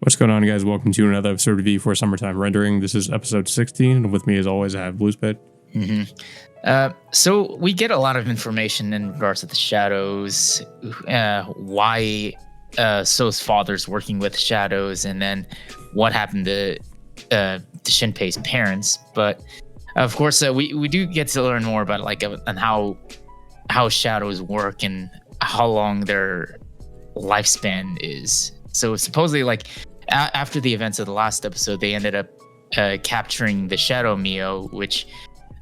What's going on, guys? Welcome to another episode of V4 Summertime Rendering. This is episode 16, and with me, as always, I have Bluespit. So we get a lot of information in regards to the shadows, why So's father's working with shadows, and then what happened to Shinpei's parents. But of course, we do get to learn more about on how shadows work and how long their lifespan is. So supposedly, after the events of the last episode, they ended up capturing the Shadow Mio, which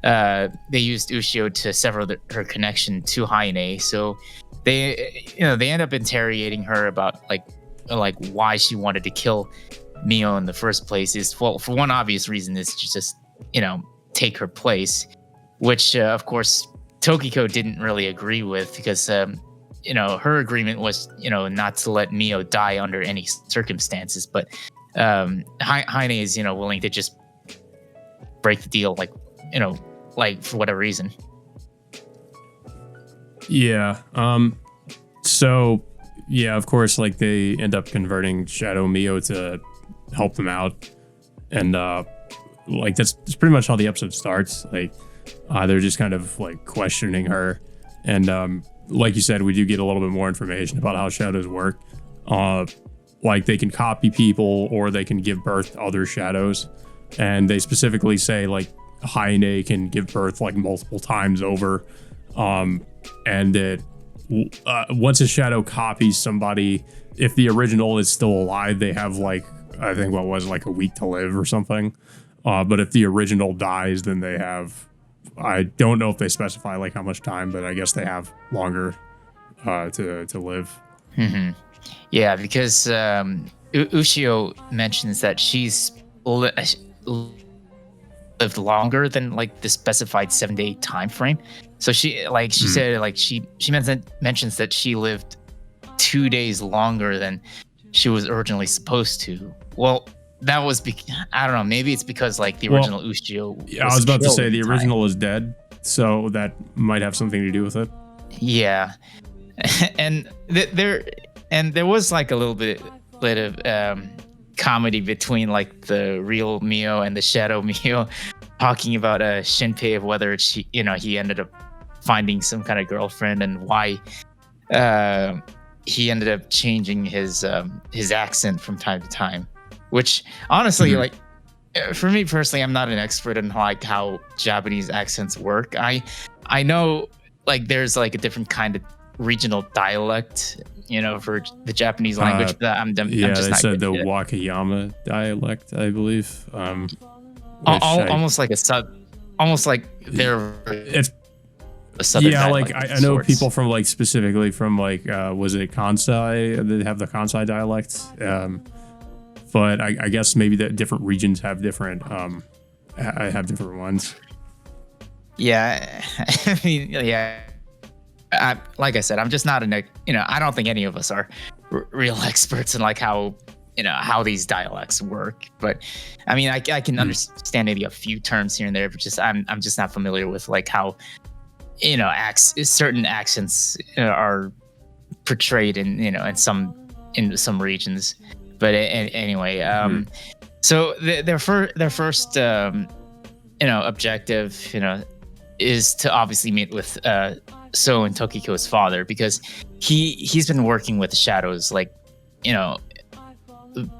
they used Ushio to sever her connection to Haine. So they end up interrogating her about why she wanted to kill Mio in the first place. For one obvious reason is to just take her place, which of course Tokiko didn't really agree with because her agreement was not to let Mio die under any circumstances, but Haine is willing to just break the deal for whatever reason. Yeah. So yeah, of course, they end up converting Shadow Mio to help them out, and that's pretty much how the episode starts. They're just kind of questioning her, and like you said, we do get a little bit more information about how shadows work. They can copy people or they can give birth to other shadows, and they specifically say Haine can give birth multiple times over, and that once a shadow copies somebody, if the original is still alive, they have I think a week to live or something. But if the original dies, then they have, I don't know if they specify how much time, but I guess they have longer to live. Mm-hmm. Yeah, because Ushio mentions that she's lived longer than the specified 7-day time frame. So she said she mentions that she lived 2 days longer than she was originally supposed to. Well, that was I don't know. Maybe it's because the original Ushio. Yeah, I was about to say the original is dead, so that might have something to do with it. Yeah, and there was a little bit of comedy between the real Mio and the Shadow Mio, talking about Shinpei of whether he ended up finding some kind of girlfriend and why he ended up changing his accent from time to time. Which honestly, for me personally, I'm not an expert in how Japanese accents work. I know there's a different kind of regional dialect, for the Japanese language. But I'm just they not said the good at it. Wakayama dialect, I believe. Almost they're it's a southern dialect. I know people from specifically from was it Kansai? They have the Kansai dialect. But I guess maybe the different regions have different ones. Yeah, I mean, yeah. Like I said, I'm just not I don't think any of us are real experts in how these dialects work. But I mean, I can understand maybe a few terms here and there, but I'm just not familiar with how certain accents are portrayed in some regions. But anyway, so their first objective, is to obviously meet with So and Tokiko's father, because he's been working with the shadows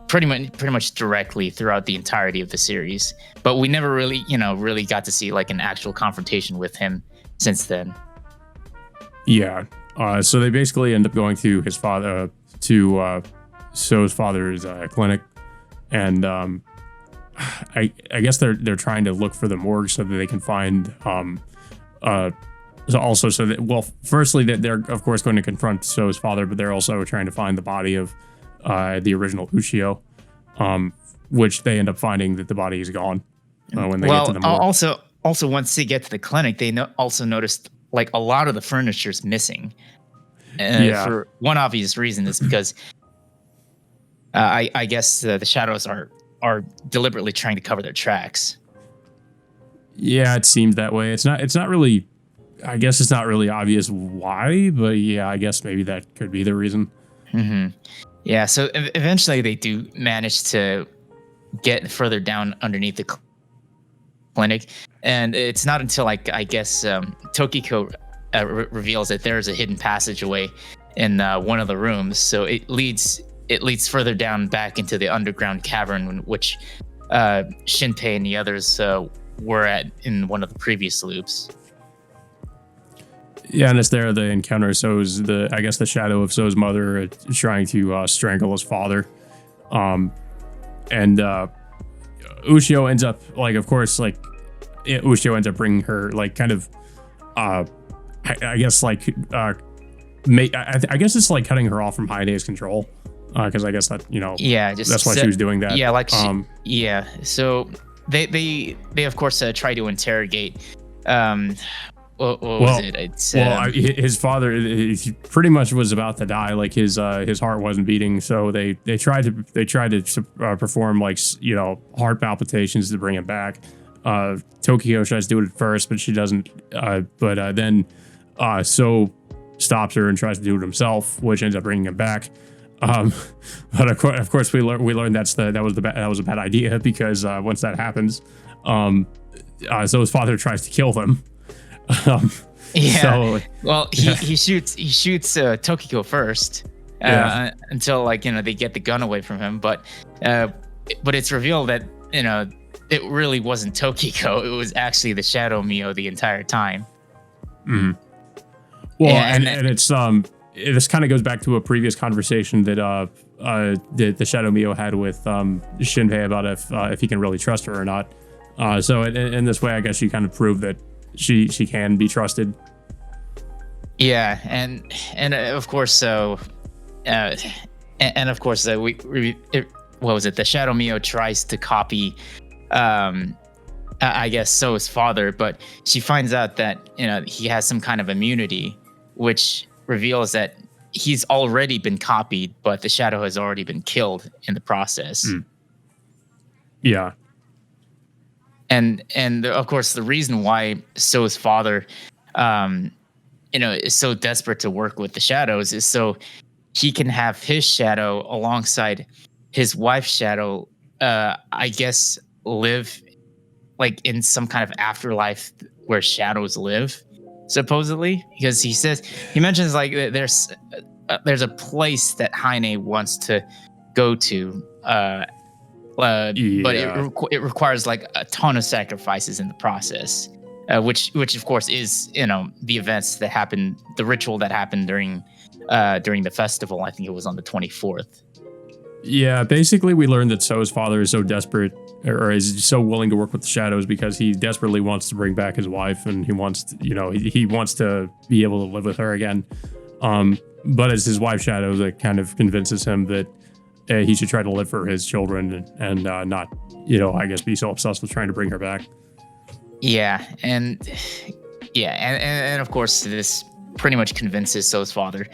pretty much directly throughout the entirety of the series. But we never really really got to see an actual confrontation with him since then. Yeah. So they basically end up going to his father So's father's clinic, and I guess they're trying to look for the morgue so that they can find firstly that they're of course going to confront So's father, but they're also trying to find the body of the original Ushio, which they end up finding that the body is gone when they get to the morgue. Also once they get to the clinic, they also noticed a lot of the furniture's missing. For one obvious reason is because I guess the shadows are deliberately trying to cover their tracks. Yeah, it seems that way. It's not really. I guess it's not really obvious why, but yeah, I guess maybe that could be the reason. Mm-hmm. Yeah, so eventually they do manage to get further down underneath the clinic, and it's not until like I guess Tokiko reveals that there is a hidden passageway in one of the rooms, so it leads further down back into the underground cavern, which Shinpei and the others were at in one of the previous loops. Yeah, and it's there they encounter So's I guess the shadow of So's mother trying to strangle his father, and Ushio ends up like, of course, like Ushio ends up bringing her like kind of, I guess like, I guess it's like cutting her off from Heine's control, because I guess that Yeah, just that's why she was doing that. Yeah, like yeah. So they of course try to interrogate. What was it? It's, his father, he pretty much was about to die. Like his heart wasn't beating, so they tried to perform like heart palpitations to bring him back. Tokyo tries to do it at first, but she doesn't. But then So stops her and tries to do it himself, which ends up bringing him back. But of course, we learned that was a bad idea, because once that happens, so his father tries to kill them. Yeah. So, well, he shoots Tokiko first until they get the gun away from him. But it's revealed that it really wasn't Tokiko. It was actually the Shadow Mio the entire time. Mm-hmm. Well, and it's this kind of goes back to a previous conversation that the Shadow Mio had with Shinpei about if he can really trust her or not. So in this way, I guess she kind of proved that she can be trusted. Yeah, and of course, so and of course, what was it? The Shadow Mio tries to copy, I guess, So's father, but she finds out that he has some kind of immunity, which reveals that he's already been copied, but the shadow has already been killed in the process. Mm. Yeah. And of course, the reason why So's father, is so desperate to work with the shadows is so he can have his shadow alongside his wife's shadow, I guess, live like in some kind of afterlife where shadows live, supposedly, because he mentions like there's a place that Heine wants to go to, but it requires like a ton of sacrifices in the process, which of course is the events that happened, the ritual that happened during the festival. I think it was on the 24th. Yeah, basically we learned that So's father is so desperate, or is so willing to work with the shadows, because he desperately wants to bring back his wife, and he wants to, he wants to be able to live with her again. But it's his wife's shadow that kind of convinces him that he should try to live for his children and not, I guess, be so obsessed with trying to bring her back. Yeah, and of course this pretty much convinces So's father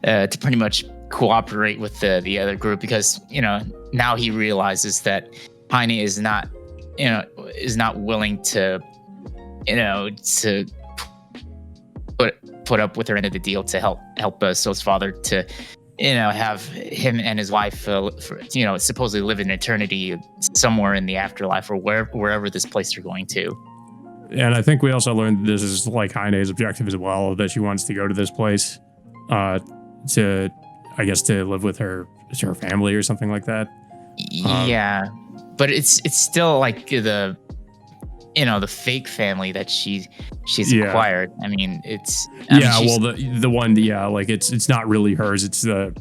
to pretty much cooperate with the other group, because now he realizes that Heine is not willing to to put up with her end of the deal to help So's father to have him and his wife supposedly live in eternity somewhere in the afterlife, or wherever this place they're going to. And I think we also learned this is like Heine's objective as well, that she wants to go to this place to, I guess, to live with her family or something like that. Yeah, but it's still like the fake family that she's acquired. I mean, the one, like it's not really hers. It's the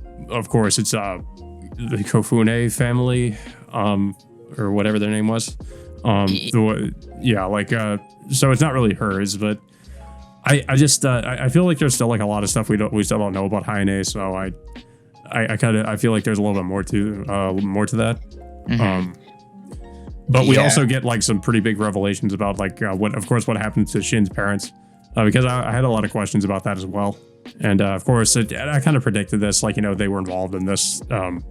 Kofune family, or whatever their name was. So it's not really hers, but I just I feel like there's still like a lot of stuff we still don't know about Heine, so I feel like there's a little bit more to that. Mm-hmm. But we also get like some pretty big revelations about like what happened to Shin's parents, because I had a lot of questions about that as well. And of course, I kind of predicted this, like they were involved in this in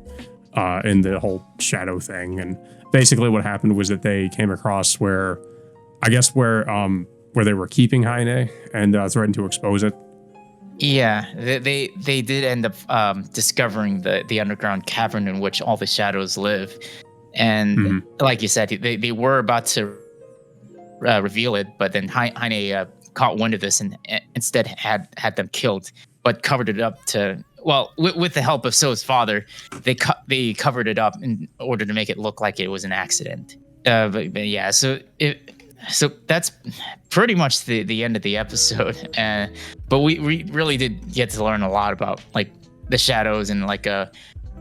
the whole shadow thing. And basically, what happened was that they came across where they were keeping Heine and threatened to expose it. Yeah, they did end up discovering the underground cavern in which all the shadows live, and Hmm. like you said, they were about to reveal it, but then Heine caught wind of this and instead had them killed, but covered it up to with the help of So's father, they covered it up in order to make it look like it was an accident. But yeah, so that's pretty much the end of the episode. But we really did get to learn a lot about like the shadows and like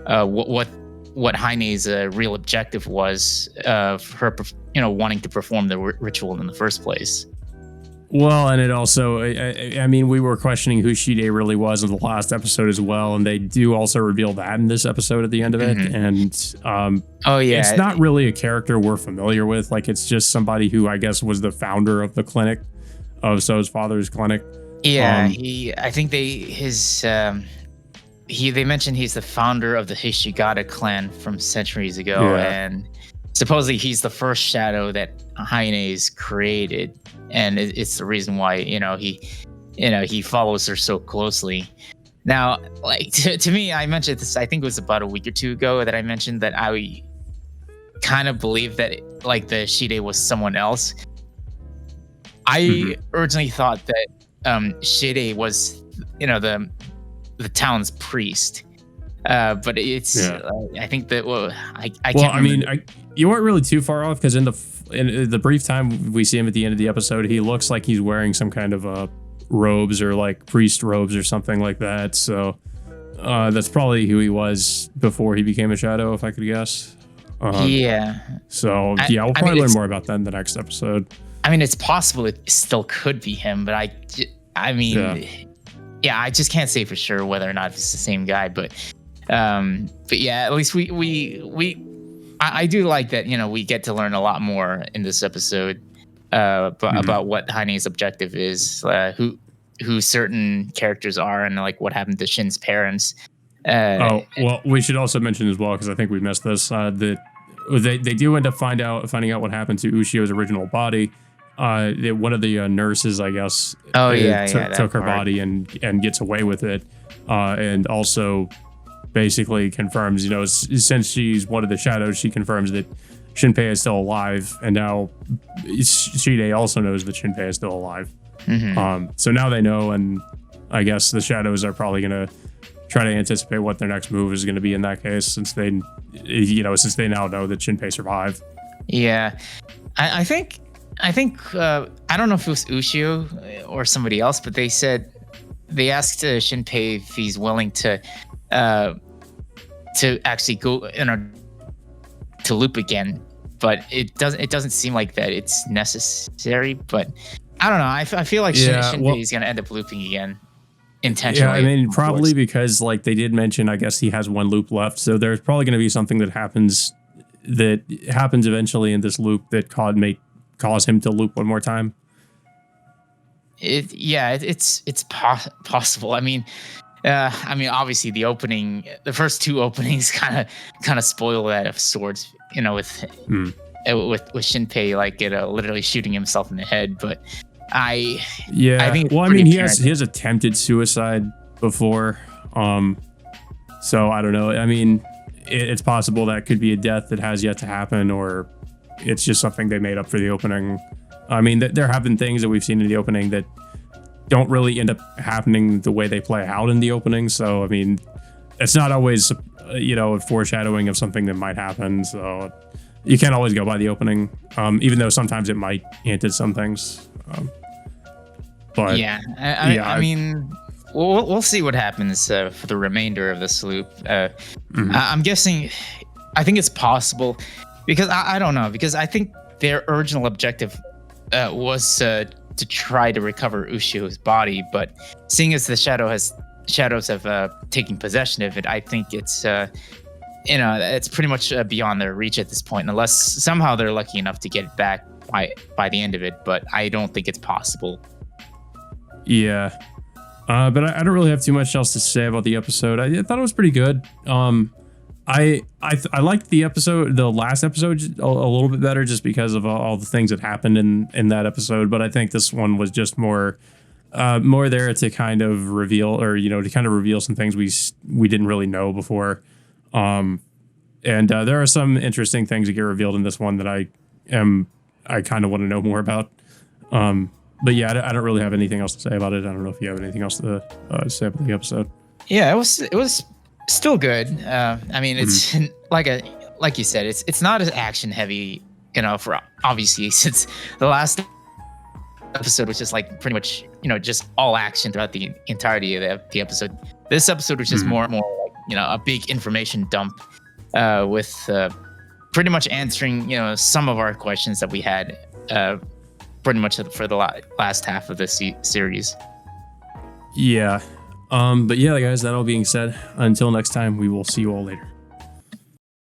what Heine's real objective was of her, wanting to perform the ritual in the first place. Well, and it also, I mean, we were questioning who Shide really was in the last episode as well, and they do also reveal that in this episode at the end of it. Mhm. And Oh it's yeah, not really a character we're familiar with. Like, it's just somebody who I guess was the founder of the clinic, of So's father's clinic. yeah. Um, I think they mentioned he's the founder of the Hishigata clan from centuries ago, yeah. and supposedly he's the first shadow that Heine's created, and it's the reason why he follows her so closely. Now, like to me, I mentioned this. I think it was about a week or two ago that I mentioned that I kind of believe that like the Shide was someone else. I Mhm. originally thought that Shide was the town's priest. But it's Yeah. I think that I Well, can't I mean, remember. you weren't really too far off because in the brief time we see him at the end of the episode, he looks like he's wearing some kind of robes or like priest robes or something like that. So that's probably who he was before he became a shadow, if I could guess. Um, Yeah, so I, yeah, we'll I mean probably learn it's more about that in the next episode. it's possible it still could be him, but I Yeah. mean, yeah, I just can't say for sure whether or not it's the same guy. But yeah, at least I do like that. We get to learn a lot more in this episode Mhm. about what Heine's objective is, who certain characters are, and like what happened to Shin's parents. Uh, Oh, well, we should also mention as well, because I think we missed this, that they do end up finding out what happened to Ushio's original body. That one of the nurses, I guess, oh yeah, yeah, took that her part. body and gets away with it, and also basically confirms, since she's one of the shadows, she confirms that Shinpei is still alive, and now Shide also knows that Shinpei is still alive. Hmm. So now they know, and I guess the shadows are probably gonna try to anticipate what their next move is going to be in that case, since since they now know that Shinpei survived. Yeah, I think I don't know if it was Ushio or somebody else, but they asked Shinpei if he's willing uh, to actually go to loop again, but it doesn't seem like that it's necessary. But I don't know. I feel like Yeah, Shinpei is gonna end up looping again Yeah, I intentionally. mean, Of course. probably because like they did mention, I guess he has one loop left, so there's probably going to be something that happens eventually in this loop that may cause him to loop one more time. Possible. Obviously the first two openings kind of spoil that of sorts, Hmm. with Shinpei like literally shooting himself in the head. But I Yeah, think it's well, I pretty mean, apparent. he has attempted suicide before, so I don't know. I mean, it's possible that could be a death that has yet to happen, or it's just something they made up for the opening. I mean, there have been things that we've seen in the opening that don't really end up happening the way they play out in the opening. So, I mean, it's not always, a foreshadowing of something that might happen. So, you can't always go by the opening, even though sometimes it might hint at some things. But Yeah, yeah, I mean, we'll see what happens for the remainder of this loop. mhm. I'm guessing. I think it's possible because I don't know, because I think their original objective was to try to recover Ushio's body, but seeing as the shadows have taken possession of it, I think it's pretty much beyond their reach at this point, unless somehow they're lucky enough to get it back by the end of it. But I don't think it's possible. Yeah. But I don't really have too much else to say about the episode. I thought it was pretty good. I liked the last episode a little bit better, just because of all the things that happened in that episode. But I think this one was just more More there to kind of reveal, or to kind of reveal some things we didn't really know before. And there are some interesting things that get revealed in this one that I kind of want to know more about. But yeah, I don't really have anything else to say about it. I don't know if you have anything else to say about the episode. Yeah, it was still good. I mean, it's like you said, it's not as action heavy, for obviously since the last episode was just like pretty much just all action throughout the entirety of the episode. This episode was just more like a big information dump with pretty much answering some of our questions that we had pretty much for the last half of this series. Yeah. But yeah, guys, that all being said, until next time, we will see you all later.